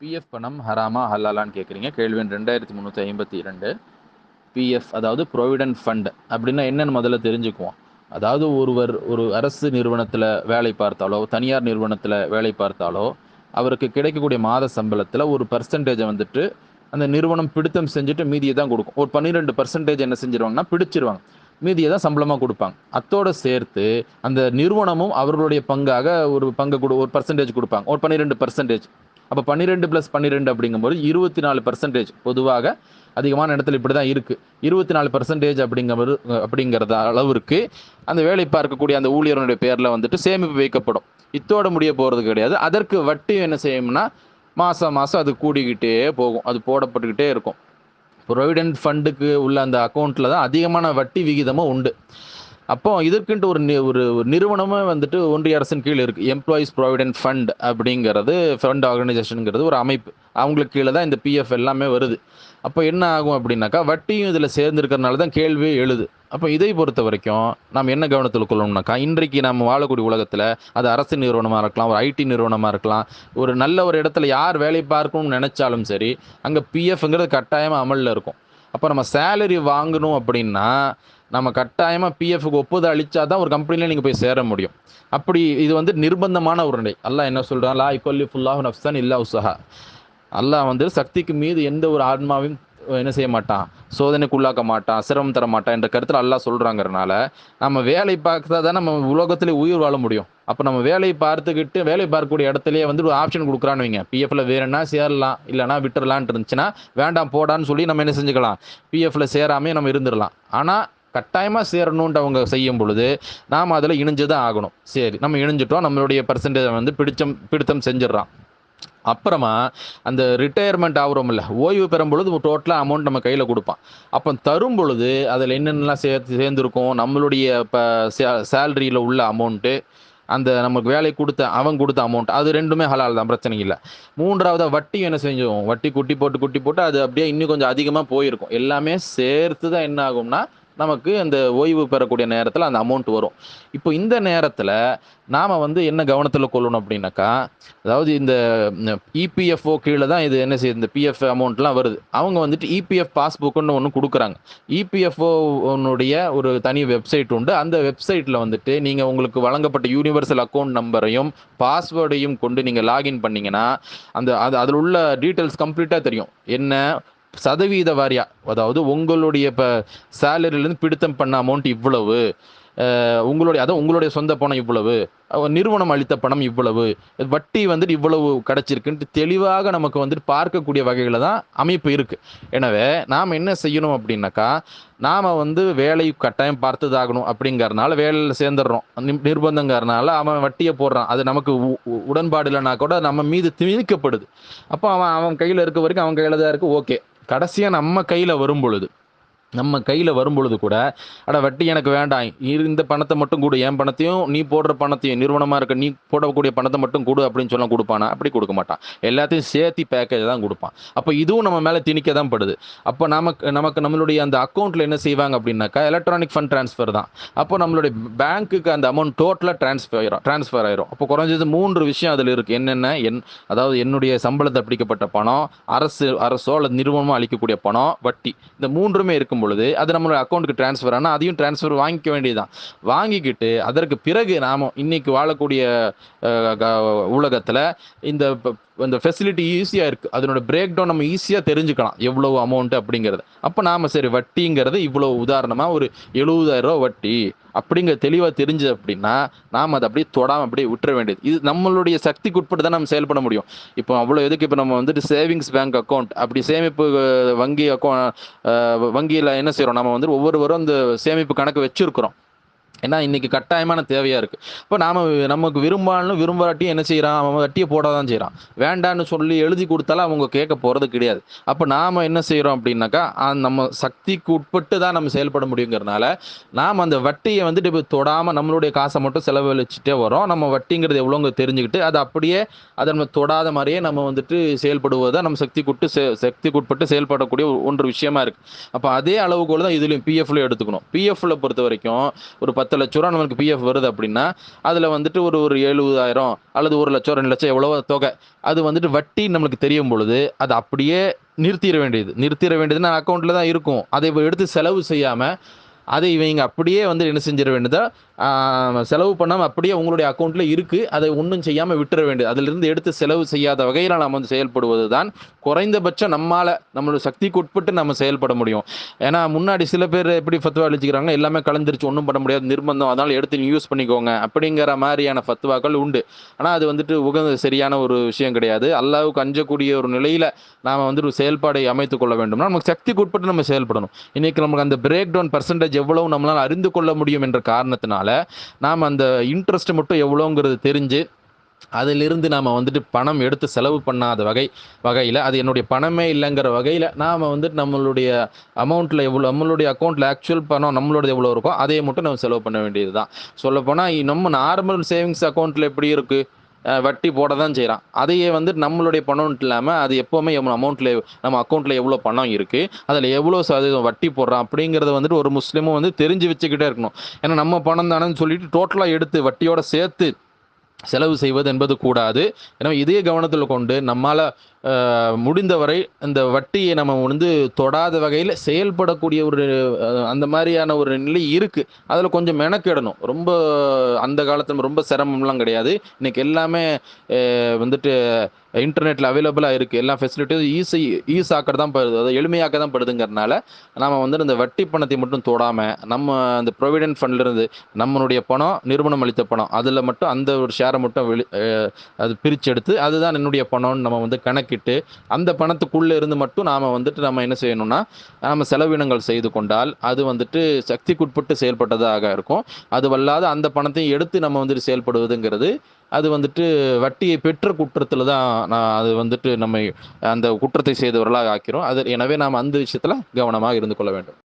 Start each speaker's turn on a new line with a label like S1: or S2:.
S1: PF பணம் ஹராமா ஹலாலான்னு கேட்குறீங்க. கேள்வி எண் 2352. பிஎஃப் அதாவது ப்ரொவிடென்ட் ஃபண்ட் அப்படின்னா என்னன்னு முதல்ல தெரிஞ்சுக்குவோம். அதாவது ஒருவர் ஒரு அரசு நிறுவனத்தில் வேலை பார்த்தாலோ தனியார் நிறுவனத்தில் வேலை பார்த்தாலோ அவருக்கு கிடைக்கக்கூடிய மாத சம்பளத்தில் ஒரு பர்சன்டேஜை வந்துட்டு அந்த நிறுவனம் பிடித்தம் செஞ்சுட்டு மீதியை தான் கொடுக்கும். ஒரு 12% என்ன செஞ்சிருவாங்கன்னா பிடிச்சிருவாங்க, மீதியை தான் சம்பளமாக கொடுப்பாங்க. அத்தோடு சேர்த்து அந்த நிறுவனமும் அவர்களுடைய பங்காக ஒரு ஒரு பர்சன்டேஜ் கொடுப்பாங்க, ஒரு 12%. அப்போ 12 + 12 அப்படிங்கும்போது 24%. பொதுவாக அதிகமான இடத்துல இப்படி தான் இருக்குது. 24% அப்படிங்கிறது அளவிற்கு அந்த வேலை பார்க்கக்கூடிய அந்த ஊழியருடைய பேரில் வந்துட்டு சேமிப்பு வைக்கப்படும். இத்தோட முடிய போகிறது கிடையாது. அதற்கு வட்டி என்ன செய்யும்னா மாதம் மாதம் அது கூடிக்கிட்டே போகும், அது போடப்பட்டுக்கிட்டே இருக்கும். ப்ரொவிடென்ட் ஃபண்டுக்கு உள்ள அந்த அக்கௌண்ட்டில் தான் அதிகமான வட்டி விகிதமும் உண்டு. அப்போ இதற்குன்ட்டு ஒரு நிறுவனமே வந்துட்டு ஒன்றிய அரசின் கீழ் இருக்குது. எம்ப்ளாயீஸ் ப்ரொவிடென்ட் ஃபண்ட் அப்படிங்கிறது ஃபண்ட் ஆர்கனைசேஷனுங்கிறது ஒரு அமைப்பு. அவங்களுக்கு கீழே தான் இந்த பிஎஃப் எல்லாமே வருது. அப்போ என்ன ஆகும் அப்படின்னாக்கா வட்டியும் இதில் சேர்ந்துருக்கிறதுனால தான் கேள்வியே எழுது. அப்போ இதை பொறுத்த வரைக்கும் நாம் என்ன கவனத்தில் கொள்ளணும்னாக்கா, இன்றைக்கு நம்ம வாழக்கூடிய உலகத்தில் அது அரசு நிறுவனமாக இருக்கலாம், ஒரு ஐடி நிறுவனமாக இருக்கலாம், ஒரு நல்ல ஒரு இடத்துல யார் வேலை பார்க்கணும்னு நினச்சாலும் சரி, அங்கே பிஎஃப்ங்கிறது கட்டாயமாக அமலில் இருக்கும். அப்போ நம்ம சேலரி வாங்கணும் அப்படின்னா நம்ம கட்டாயமாக பிஎஃப்க்கு ஒப்புதல் அளித்தா தான் ஒரு கம்பெனியில் நீங்கள் போய் சேர முடியும். அப்படி இது வந்து நிர்பந்தமான ஒரு நிலை. அல்லாஹ் என்ன சொல்கிறான், லா யுகல்லிஃபுல்லாஹு நஃப்ஸன் இல்லா உஸ்ஸஹா. அல்லாஹ் வந்து சக்திக்கு மீது எந்த ஒரு ஆத்மாவையும் என்ன செய்ய மாட்டான், சோதனைக்குள்ளாக்க மாட்டான், சிரமம் தர மாட்டான் என்ற கருத்தில் அல்லாஹ் சொல்கிறாங்கிறனால நம்ம வேலை பார்த்தா தான் நம்ம உலகத்திலே உயிர் வாழ முடியும். அப்போ நம்ம வேலை பார்த்துக்கிட்டு வேலை பார்க்கக்கூடிய இடத்துலையே வந்து ஒரு ஆப்ஷன் கொடுக்குறான்னு வைங்க, பிஎஃப்ல வேணும்னா சேரலாம், இல்லைனா விட்டுறலான் இருந்துச்சுன்னா வேண்டாம் போடான்னு சொல்லி நம்ம என்ன செஞ்சுக்கலாம், பிஎஃப்ல சேராமே நம்ம இருந்துடலாம். ஆனால் கட்டாயமாக சேரணுன்ட்டு அவங்க செய்யும் பொழுது நாம் அதில் இணைஞ்சு தான் ஆகணும். சரி, நம்ம இணைஞ்சிட்டோம், நம்மளுடைய பர்சன்டேஜை வந்து பிடித்தம் செஞ்சிடறான். அப்புறமா அந்த ரிட்டையர்மெண்ட் ஆகுறோம்ல, ஓய்வு பெறும் பொழுது டோட்டலாக அமௌண்ட் நம்ம கையில் கொடுப்பான். அப்போ தரும் பொழுது அதில் என்னென்னலாம் சேர்ந்துருக்கும், நம்மளுடைய இப்போ சேலரியில் உள்ள அமௌண்ட்டு, அந்த நமக்கு வேலை அவன் கொடுத்த அமௌண்ட், அது ரெண்டுமே ஹலால் தான், பிரச்சனை இல்லை. மூன்றாவது வட்டி என்ன செஞ்சோம், வட்டி குட்டி போட்டு அது அப்படியே இன்னும் கொஞ்சம் அதிகமாக போயிருக்கும். எல்லாமே சேர்த்து தான் என்ன ஆகும்னா நமக்கு அந்த ஓய்வு பெறக்கூடிய நேரத்தில் அந்த அமௌண்ட் வரும். இப்போ இந்த நேரத்தில் நாம் வந்து என்ன கவனத்தில் கொள்ளணும் அப்படின்னாக்கா, அதாவது இந்த இபிஎஃப்ஓ கீழே தான் இது என்ன செய்யுது, இந்த பிஎஃப் அமௌண்ட்லாம் வருது. அவங்க வந்துட்டு இபிஎஃப் பாஸ்புக்குன்னு ஒன்று கொடுக்குறாங்க. இபிஎஃப்ஓனுடைய ஒரு தனி வெப்சைட் உண்டு. அந்த வெப்சைட்டில் வந்துட்டு நீங்கள் உங்களுக்கு வழங்கப்பட்ட யூனிவர்சல் அக்கௌண்ட் நம்பரையும் பாஸ்வேர்டையும் கொண்டு நீங்கள் லாகின் பண்ணிங்கன்னா அதில் உள்ள டீட்டெயில்ஸ் கம்ப்ளீட்டாக தெரியும். என்ன சதவீத வாரியா, அதாவது உங்களுடைய இப்போ சேலரியிலேருந்து பிடித்தம் பண்ண அமௌண்ட் இவ்வளவு, உங்களுடைய சொந்த பணம் இவ்வளவு, நிறுவனம் அளித்த பணம் இவ்வளவு, வட்டி வந்துட்டு இவ்வளவு கிடைச்சிருக்குன்ட்டு தெளிவாக நமக்கு வந்துட்டு பார்க்கக்கூடிய வகையில் தான் அமைப்பு இருக்குது. எனவே நாம் என்ன செய்யணும் அப்படின்னாக்கா, நாம் வந்து வேலை கட்டாயம் பார்த்துதாகணும் அப்படிங்கிறதுனால வேலையில் சேர்ந்துடுறோம். நிர்பந்தங்கிறதுனால அவன் வட்டியை போடுறான். அது நமக்கு உடன்பாடு இல்லைனா கூட நம்ம மீது திணிக்கப்படுது. அப்போ அவன் கையில் இருக்க வரைக்கும் அவன் கையில் தான் இருக்குது. ஓகே, கடைசியாக நம்ம கையில் வரும் பொழுது கூட வட்டி எனக்கு வேண்டாம், இந்த பணத்தை மட்டும் கொடு, என் பணத்தையும் நீ போடுற பணத்தையும், நிறுவனமாக இருக்க நீ போடக்கூடிய பணத்தை மட்டும் கொடு அப்படின்னு சொன்னால் கொடுப்பானா? அப்படி கொடுக்க மாட்டான். எல்லாத்தையும் சேர்த்து பேக்கேஜ் தான் கொடுப்பான். அப்போ இதுவும் நம்ம மேலே திணிக்க தான் படுது. அப்போ நமக்கு நம்மளுடைய அந்த அக்கௌண்ட்டில் என்ன செய்வாங்க அப்படின்னாக்கா, எலக்ட்ரானிக் ஃபண்ட் ட்ரான்ஸ்ஃபர் தான். அப்போ நம்மளுடைய பேங்க்குக்கு அந்த அமௌண்ட் டோட்டலாக ட்ரான்ஸ்ஃபர் ஆயிரும். அப்போ குறைஞ்சது 3 விஷயம் அதில் இருக்குது. என்னென்ன, அதாவது என்னுடைய சம்பளத்தை பிடிக்கப்பட்ட பணம், அரசோ அல்லது நிறுவனமோ அளிக்கக்கூடிய பணம், வட்டி, இந்த 3மே இருக்கும் பொழுது அது நம்மளோட அக்கௌண்ட்டுக்கு டிரான்ஸ்ஃபர் ஆனால் அதையும் டிரான்ஸ்ஃபர் வாங்கிக்க வேண்டியதுதான். வாங்கிக்கிட்டு அதற்கு பிறகு நாம இன்னைக்கு வாழக்கூடிய உலகத்தில் இந்த ஃபெசிலிட்டி ஈஸியாக இருக்குது. அதனோட பிரேக் டவுன் நம்ம ஈஸியாக தெரிஞ்சுக்கலாம், எவ்வளவு அமௌண்ட் அப்படிங்கிறது. அப்போ நாம் சரி வட்டிங்கிறது இவ்வளோ, உதாரணமாக ஒரு 70,000 ரூபா வட்டி அப்படிங்கிற தெளிவாக தெரிஞ்சு அப்படின்னா நாம் அதை அப்படியே தொடாமல் அப்படியே விட்டுற வேண்டியது. இது நம்மளுடைய சக்திக்கு உட்பட்டு தான் நம்ம செயல்பட முடியும். இப்போ அவ்வளோ எதுக்கு, இப்போ நம்ம வந்துட்டு சேவிங்ஸ் பேங்க் அக்கௌண்ட், அப்படி சேமிப்பு வங்கியில் என்ன செய்கிறோம், நம்ம வந்து ஒவ்வொருவரும் அந்த சேமிப்பு கணக்கு வச்சுருக்கிறோம். ஏன்னா இன்னைக்கு கட்டாயமான தேவையாக இருக்குது. இப்போ நமக்கு விரும்பாட்டியும் என்ன செய்கிறான், அவன் வட்டியை போட தான் செய்கிறான். வேண்டான்னு சொல்லி எழுதி கொடுத்தாலும் அவங்க கேட்க போகிறது கிடையாது. அப்போ நாம் என்ன செய்கிறோம் அப்படின்னாக்கா, நம்ம சக்திக்கு உட்பட்டு தான் நம்ம செயல்பட முடியுங்கிறதுனால நாம் அந்த வட்டியை வந்துட்டு இப்போ தொடாமல் நம்மளுடைய காசை மட்டும் செலவழிச்சுட்டே வரோம். நம்ம வட்டிங்கிறது எவ்வளோங்க தெரிஞ்சுக்கிட்டு அதை அப்படியே அதை நம்ம தொடாத மாதிரியே நம்ம வந்துட்டு செயல்படுவதை நம்ம சக்திக்குட்பட்டு செயல்படக்கூடிய ஒன்று விஷயமா இருக்குது. அப்போ அதே அளவுகோல் தான் இதுலையும் பிஎஃப்ல எடுத்துக்கணும். பிஎஃப்ல பொறுத்த வரைக்கும் ஒரு 10,00,000 நம்மளுக்கு பிஎஃப் வருது அப்படின்னா, அதில வந்துட்டு ஒரு ஒரு 70,000 அல்லது 1,00,000 2,00,000 எவ்வளவோ தொகை. அது வந்துட்டு வட்டி நம்மளுக்கு தெரியும் பொழுது, அது அப்படியே நிறுத்திற வேண்டியது. நிறுத்திற வேண்டியதுன்னா அக்கவுண்ட்ல தான் இருக்கும். அதை எடுத்து செலவு செய்யாம, அதை இவைங்க அப்படியே வந்து என்ன செஞ்சிட வேண்டியதா, செலவு பண்ணாம அப்படியே உங்களுடைய அக்கவுண்ட்ல இருக்கு. அதை ஒண்ணும் செய்யாம விட்டுற வேண்டியது. அதிலிருந்து எடுத்து செலவு செய்யாத வகையில நாம வந்து செயல்படுவது தான் குறைந்தபட்சம் நம்மளோட சக்திக்கு உட்பட்டு நம்ம செயல்பட முடியும். ஏன்னா, முன்னாடி சில பேர் எப்படி ஃபத்வா அளிச்சுக்கிறாங்கன்னா, எல்லாமே கலந்துருச்சு ஒண்ணும் பண்ண முடியாது நிர்பந்தம். அதனால எடுத்து நீங்க யூஸ் பண்ணிக்கோங்க. அப்படிங்கிற மாரியான ஃபத்வாக்கள் உண்டு. ஆனா, அது வந்துட்டு சரியான ஒரு விஷயம் கிடையாது. அல்லாஹ்வுக்கு அஞ்சக்கூடிய ஒரு நிலையில நாம வந்து ஒரு செயல்பாடை அமைத்துக் கொள்ள வேண்டும்னா, நமக்கு சக்திக்கு உட்பட்டு நம்ம செயல்படணும். இன்னைக்கு நமக்கு அந்த பிரேக் டவுன் பெர்சன்டேஜ் எவ்வளவு நம்மளால அறிந்து கொள்ள முடியும் என்ற காரணத்தினால, நாம அந்த இன்ட்ரெஸ்ட் மட்டும் எவ்வளோங்கிறது தெரிஞ்சு, அதிலிருந்து நாம வந்துட்டு பணம் எடுத்து செலவு பண்ணாத வகையில, அது என்னுடைய பணமே இல்லங்கிற வகையில, நாம வந்துட்டு நம்மளுடைய அமௌண்ட்ல நம்மளுடைய அக்கவுண்ட்ல ஆக்சுவல் பணம் நம்மளோடது எவ்வளோ இருக்கோ, அதை மட்டும் நம்ம செலவு பண்ண வேண்டியது தான். சொல்லப்போனா நம்ம நார்மல் சேவிங்ஸ் அக்கவுண்ட்ல எப்படி இருக்கு? வட்டி போட தான் செய்றான். அதையே வந்து நம்மளுடைய பணம் இல்லாம, அது எப்பவுமே நம்ம அக்கவுண்ட்ல எவ்வளோ பணம் இருக்கு, அதில எவ்வளோ சதவீதம் வட்டி போடுறான் அப்படிங்கிறத வந்துட்டு ஒரு முஸ்லீமும் வந்து தெரிஞ்சு வச்சுக்கிட்டே இருக்கணும். ஏன்னா நம்ம பணம் தானேன்னு சொல்லிட்டு டோட்டலா எடுத்து வட்டியோட சேர்த்து செலவு செய்வது என்பது கூடாது. எனவே இதையே கவனத்தில கொண்டு நம்மால முடிந்தவரை இந்த வட்டியை நம்ம வந்து தொடாத வகையில செயல்படக்கூடிய ஒரு அந்த மாரியான ஒரு நிலை இருக்கு. அதில கொஞ்சம் மெனக்கெடணும். ரொம்ப அந்த காலத்துல ரொம்ப சிரமம்லாம் கிடையாது. இன்னைக்கு எல்லாமே வந்துட்டு இன்டர்நெட்ல அவைலபிளா இருக்கு. எல்லா ஃபெசிலிட்டியும் ஈஸ் ஆக்கறது தான் அதாவது எளிமையாக்க தான் படுதுங்கிறனால, நாம வந்து இந்த வட்டி பணத்தை மட்டும் தொடாம, நம்ம அந்த ப்ராவிடென்ட் ஃபண்ட்ல இருந்து நம்மளுடைய பணம், நிறுவனம் அளித்த பணம். அதுல மட்டும் அந்த ஒரு ஷேர மட்டும் அது பிரிச்செடுத்து, அதுதான் என்னுடைய பணம்னு நம்ம வந்து கணக்கிட்டு, அந்த பணத்துக்குள்ள இருந்து மட்டும் நாம வந்துட்டு நம்ம என்ன செய்யணும்னா, நாம செலவினங்கள் செய்து கொண்டால், அது வந்துட்டு சக்திக்குட்பட்டு செயல்பட்டதாக இருக்கும். அதுவல்லாத அந்த பணத்தையும் எடுத்து நம்ம வந்துட்டு செயல்படுவதுங்கிறது, அது வந்துட்டு வட்டியை பெற்ற குற்றத்தில தான் அது வந்துட்டு நம்மை அந்த குற்றத்தை செய்தவர்களாக ஆக்கிரும். எனவே நாம் அந்த விஷயத்தில கவனமாக இருந்து கொள்ள வேண்டும்.